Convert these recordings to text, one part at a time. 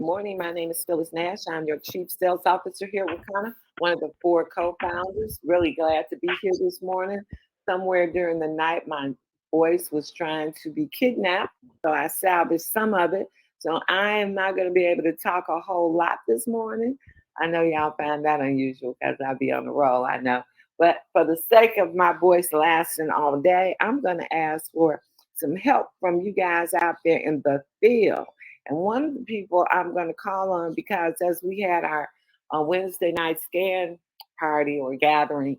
Morning. My name is Phyllis Nash. I'm your Chief Sales Officer here with Wakana, one of the four co-founders. Really glad to be here this morning. Somewhere during the night, my voice was trying to be kidnapped, so I salvaged some of it. So I am not going to be able to talk a whole lot this morning. I know y'all find that unusual because I'll be on the roll, I know. But for the sake of my voice lasting all day, I'm going to ask for some help from you guys out there in the field. And one of the people I'm going to call on, because as we had our Wednesday night scan party or gathering,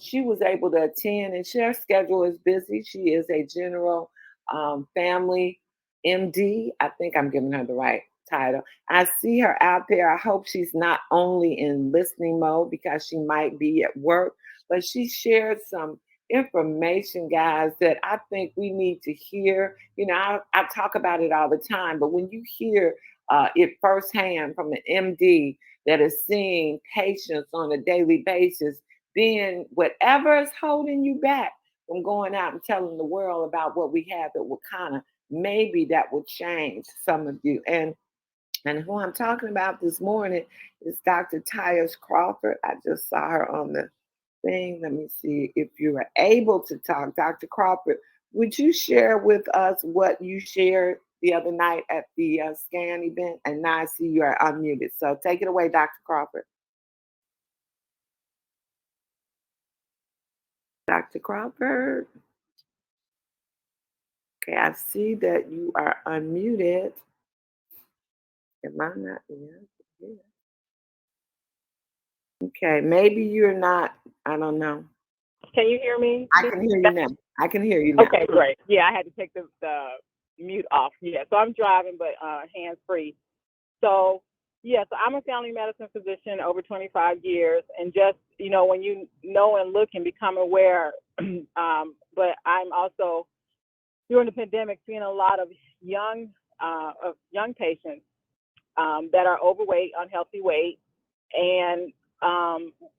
she was able to attend, and her schedule is busy. She is a general family MD. I think I'm giving her the right title. I see her out there. I hope she's not only in listening mode because she might be at work, but she shared some information, guys, that I think we need to hear. I talk about it all the time, but when you hear it firsthand from an MD that is seeing patients on a daily basis, then whatever is holding you back from going out and telling the world about what we have at Wakana, maybe that will change some of you. And who I'm talking about this morning is Dr. Tyus Crawford. I just saw her on the thing. Let me see if you are able to talk. Dr. Crawford, would you share with us what you shared the other night at the scan event? And now I see you are unmuted. So take it away, Dr. Crawford. Dr. Crawford. Okay, I see that you are unmuted. Am I not? Yeah. Okay, maybe you're not. I don't know. Can you hear me? I can hear you now. I can hear you now. Okay, great. Yeah, I had to take the mute off. Yeah, so I'm driving, but hands free. So, yeah, so I'm a family medicine physician over 25 years, and just, when you know and look and become aware, but I'm also, during the pandemic, seeing a lot of young patients that are overweight, unhealthy weight, and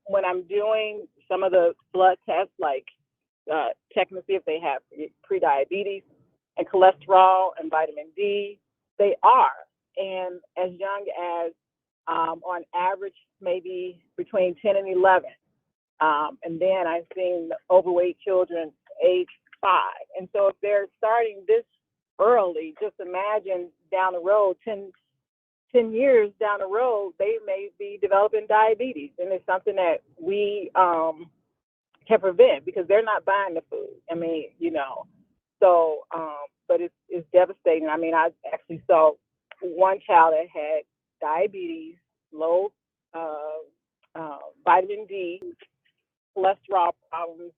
when I'm doing some of the blood tests, like checking to see if they have prediabetes and cholesterol and vitamin D, they are. And as young as, on average, maybe between 10 and 11. And then I've seen overweight children age 5. And so if they're starting this early, just imagine down the road, 10 years down the road, they may be developing diabetes. And it's something that we can prevent because they're not buying the food. I mean, so, but it's devastating. I mean, I actually saw one child that had diabetes, low vitamin D, cholesterol problems,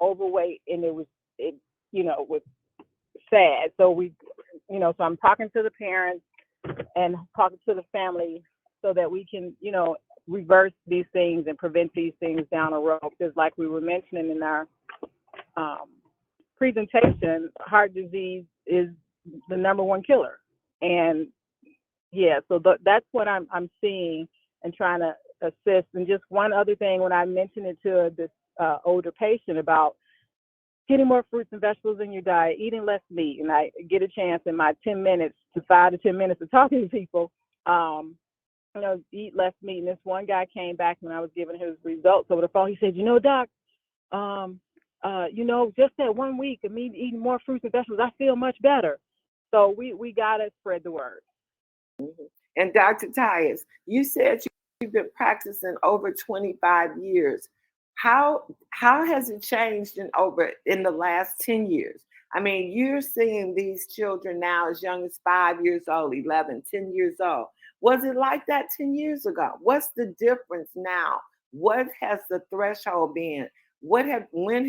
overweight, and it was sad. So so I'm talking to the parents and talking to the family so that we can, reverse these things and prevent these things down the road. Because like we were mentioning in our presentation, heart disease is the number one killer. And yeah, so that's what I'm seeing and trying to assist. And just one other thing, when I mentioned it to this older patient about getting more fruits and vegetables in your diet, eating less meat, and I get a chance in my 5 to 10 minutes of talking to people, eat less meat. And this one guy came back when I was giving his results over the phone. He said, Doc, just that 1 week of me eating more fruits and vegetables, I feel much better. So we got to spread the word. Mm-hmm. And Dr. Tyus, you said you've been practicing over 25 years. How has it changed in the last 10 years? I mean, you're seeing these children now as young as 5 years old, 11, 10 years old. Was it like that 10 years ago? What's the difference now? What has the threshold been? When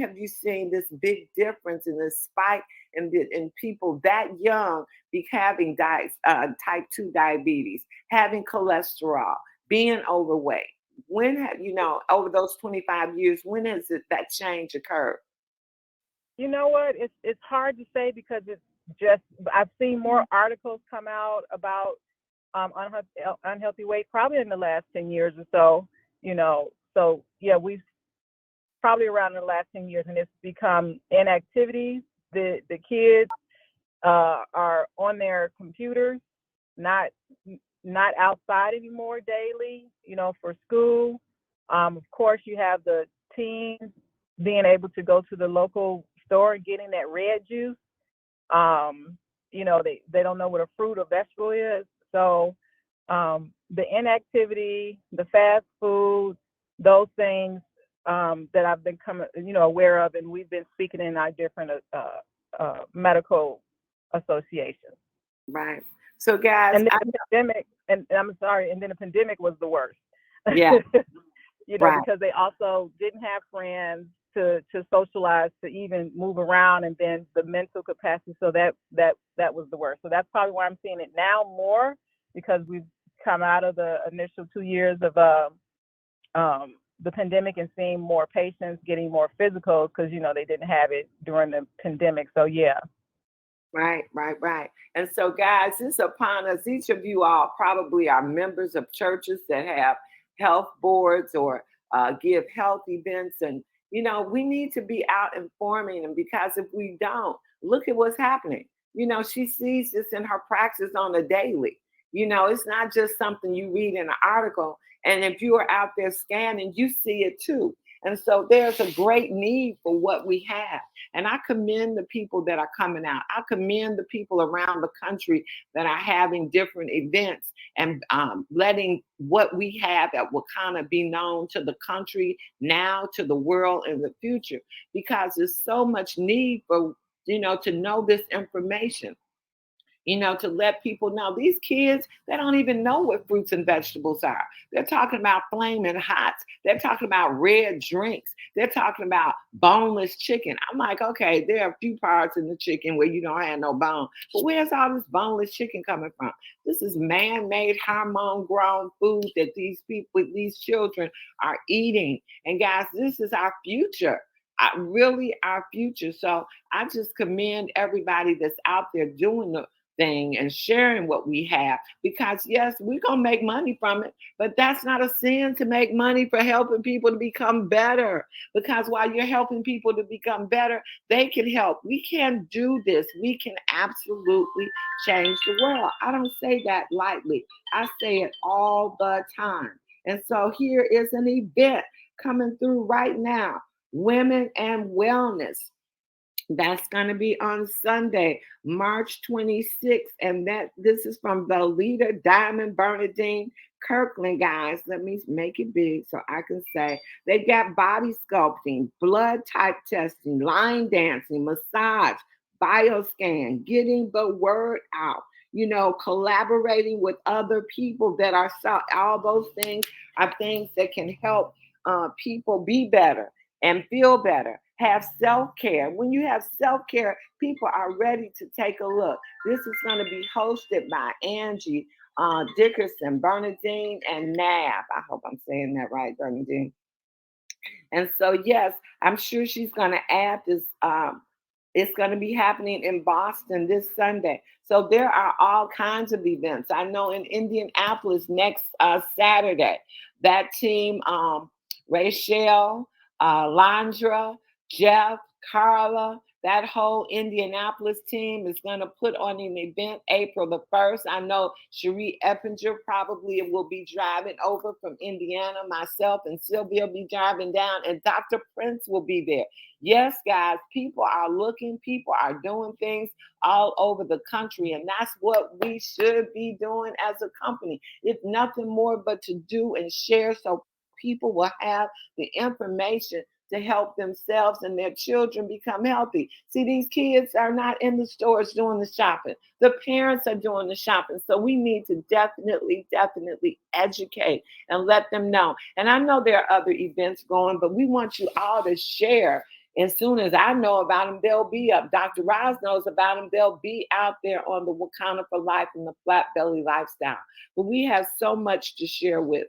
have you seen this big difference in this spike in people that young having type 2 diabetes, having cholesterol, being overweight? When have over those 25 years, when has that change occurred? You know what? It's hard to say because it's just, I've seen more articles come out about unhealthy weight probably in the last 10 years or so. So yeah, we've probably around the last 10 years, and it's become inactivities. The kids are on their computers, not not outside anymore daily, for school. Of course, you have the teens being able to go to the local store and getting that red juice. They don't know what a fruit or vegetable is. So the inactivity, the fast food, those things that I've been aware of, and we've been speaking in our different medical associations. Right. So, guys, And then the pandemic, and I'm sorry, and then the pandemic was the worst. Yeah. Right. Because they also didn't have friends to socialize, to even move around, and then the mental capacity. So that was the worst. So that's probably why I'm seeing it now more, because we've come out of the initial 2 years of the pandemic and seeing more patients getting more physical, because they didn't have it during the pandemic. So yeah. Right. And so, guys, it's upon us. Each of you all probably are members of churches that have health boards or give health events. And, we need to be out informing them, because if we don't, look at what's happening. She sees this in her practice on a daily. It's not just something you read in an article. And if you are out there scanning, you see it too. And so there's a great need for what we have. And I commend the people that are coming out. I commend the people around the country that are having different events and letting what we have at Wakanda be known to the country now, to the world in the future, because there's so much need for, to know this information. To let people know. These kids, they don't even know what fruits and vegetables are. They're talking about flaming hots. They're talking about red drinks. They're talking about boneless chicken. I'm like, okay, there are a few parts in the chicken where you don't have no bone. But where's all this boneless chicken coming from? This is man-made, hormone-grown food that these people, these children are eating. And guys, this is our future. Really our future. So I just commend everybody that's out there doing the thing and sharing what we have, because yes, we're gonna make money from it, but that's not a sin to make money for helping people to become better, because while you're helping people to become better, they can help. We can do this. We can absolutely change the world. I don't say that lightly. I say it all the time. And so here is an event coming through right now, Women and Wellness. That's going to be on Sunday, March 26th. And this is from the leader, Diamond Bernadine Kirkland, guys. Let me make it big so I can say they got body sculpting, blood type testing, line dancing, massage, bioscan, getting the word out, collaborating with other people that are all those things are things that can help people be better and feel better. Have self-care. When you have self-care, people are ready to take a look. This is going to be hosted by Angie Dickerson, Bernadine, and Nab. I hope I'm saying that right, Bernadine. And so, yes, I'm sure she's going to add this. It's going to be happening in Boston this Sunday. So there are all kinds of events. I know in Indianapolis next Saturday, that team, Rachel, Landra, Jeff, Carla, that whole Indianapolis team is going to put on an event April the 1st. I know Cherie Eppinger probably will be driving over from Indiana. Myself and Sylvia will be driving down, and Dr. Prince will be there. Yes, guys, people are looking, people are doing things all over the country, and that's what we should be doing as a company. It's nothing more but to do and share so people will have the information to help themselves and their children become healthy. See, these kids are not in the stores doing the shopping. The parents are doing the shopping. So we need to definitely educate and let them know. And I know there are other events going, but we want you all to share. As soon as I know about them, they'll be up. Dr. Roz knows about them. They'll be out there on the Wakanda for Life and the Flat Belly Lifestyle. But we have so much to share with.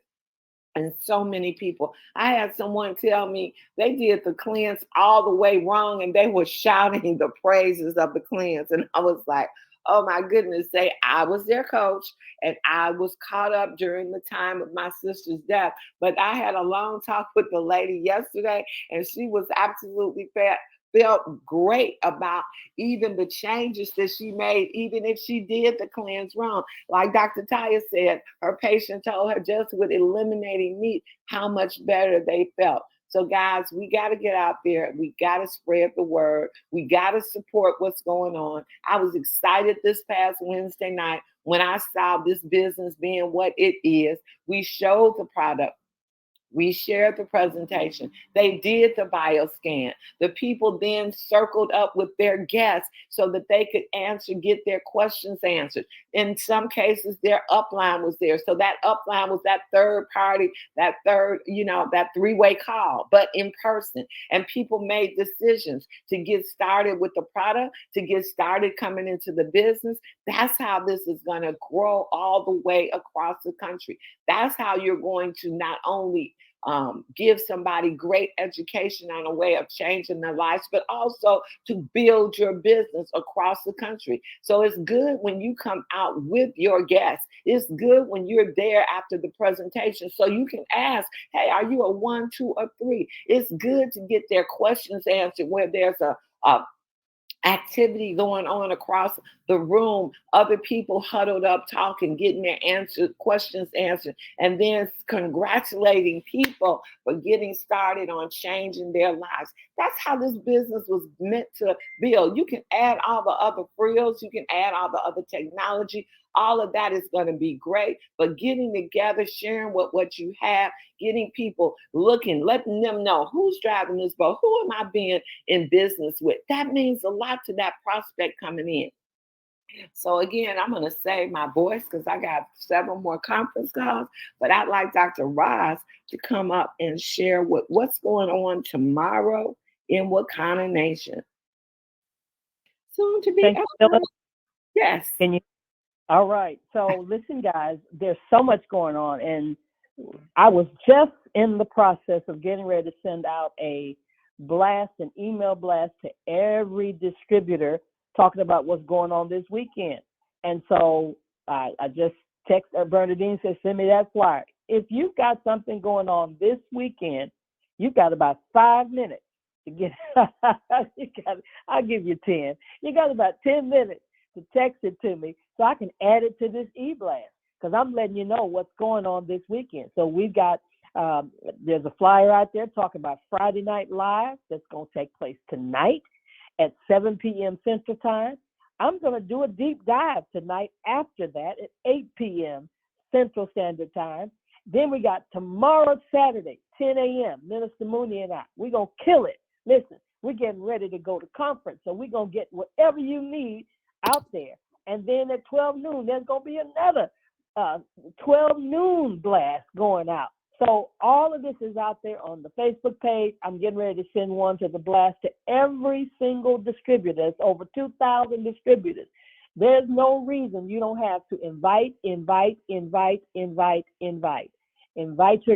And so many people. I had someone tell me they did the cleanse all the way wrong, and they were shouting the praises of the cleanse. And I was like, oh my goodness, I was their coach, and I was caught up during the time of my sister's death. But I had a long talk with the lady yesterday, and she was absolutely felt great about even the changes that she made, even if she did the cleanse wrong. Like Dr. Taya said, her patient told her just with eliminating meat, how much better they felt. So, guys, we got to get out there. We got to spread the word. We got to support what's going on. I was excited this past Wednesday night when I saw this business being what it is. We showed the product. We shared the presentation. They did the bioscan. The people then circled up with their guests so that they could get their questions answered. In some cases, their upline was there. So that upline was that third party, that three-way call, but in person. And people made decisions to get started with the product, to get started coming into the business. That's how this is going to grow all the way across the country. That's how you're going to not only give somebody great education on a way of changing their lives, but also to build your business across the country. So it's good when you come out with your guests. It's good when you're there after the presentation so you can ask, hey, are you a 1, 2, or 3? It's good to get their questions answered where there's a activity going on across the room, other people huddled up talking, getting their questions answered, and then congratulating people for getting started on changing their lives. That's how this business was meant to build. You can add all the other frills, you can add all the other technology. All of that is going to be great, but getting together, sharing what you have, getting people looking, letting them know who's driving this boat, who am I being in business with. That means a lot to that prospect coming in. So again, I'm going to save my voice because I got several more conference calls, but I'd like Dr. Roz to come up and share what's going on tomorrow in Wakanda Nation. Soon to be. Thank you, Phyllis. Yes. Can you? All right. So listen, guys, there's so much going on. And I was just in the process of getting ready to send out an email blast to every distributor talking about what's going on this weekend. And so I just texted Bernadine, said, send me that flyer. If you've got something going on this weekend, you've got about 5 minutes to get, I'll give you 10. You got about 10 minutes to text it to me so I can add it to this e-blast because I'm letting you know what's going on this weekend. So we've got, there's a flyer out there talking about Friday Night Live that's going to take place tonight at 7 p.m. Central Time. I'm going to do a deep dive tonight after that at 8 p.m. Central Standard Time. Then we got tomorrow, Saturday, 10 a.m., Minister Mooney and I. We're going to kill it. Listen, we're getting ready to go to conference, so we're going to get whatever you need out there. And then at 12 noon, there's going to be another 12 noon blast going out. So all of this is out there on the Facebook page. I'm getting ready to send one to the blast to every single distributor. It's over 2,000 distributors. There's no reason you don't have to invite your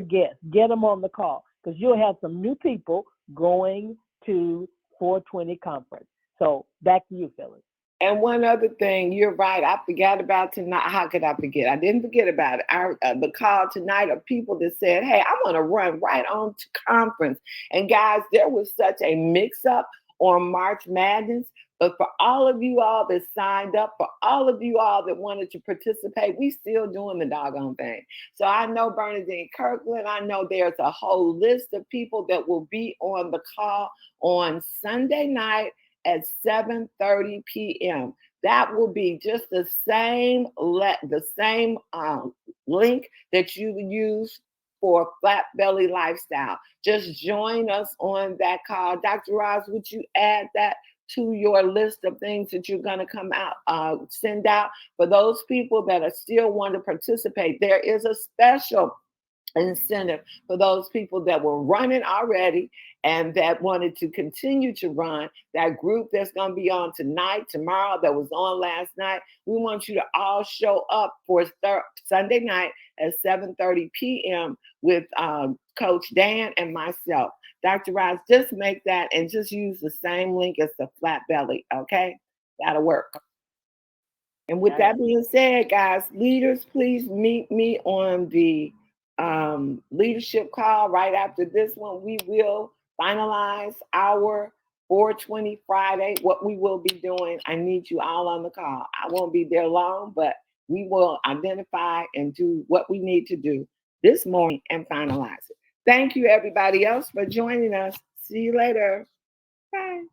guests. Get them on the call because you'll have some new people going to 420 conference. So back to you, Phyllis. And one other thing, you're right. I forgot about tonight. How could I forget? I didn't forget about it. The call tonight of people that said, hey, I want to run right on to conference. And guys, there was such a mix-up on March Madness. But for all of you all that signed up, for all of you all that wanted to participate, we still doing the doggone thing. So I know Bernadine Kirkland. I know there's a whole list of people that will be on the call on Sunday night at 7:30 p.m. That will be just the same link that you use for Flat Belly Lifestyle. Just join us on that call. Dr. Roz, would you add that to your list of things that you're going to come out, send out for those people that are still want to participate? There is a special incentive for those people that were running already and that wanted to continue to run. That group that's going to be on tonight, tomorrow, that was on last night, we want you to all show up for Sunday night at 7:30 p.m. with Coach Dan and myself. Dr. Roz, just make that and just use the same link as the Flat Belly, okay? That'll work. And with that being said, guys, leaders, please meet me on the leadership call right after this one. We will finalize our 4:20 Friday, what we will be doing, I need you all on the call. I won't be there long, but we will identify and do what we need to do this morning and finalize it. Thank you, everybody else, for joining us. See you later. Bye.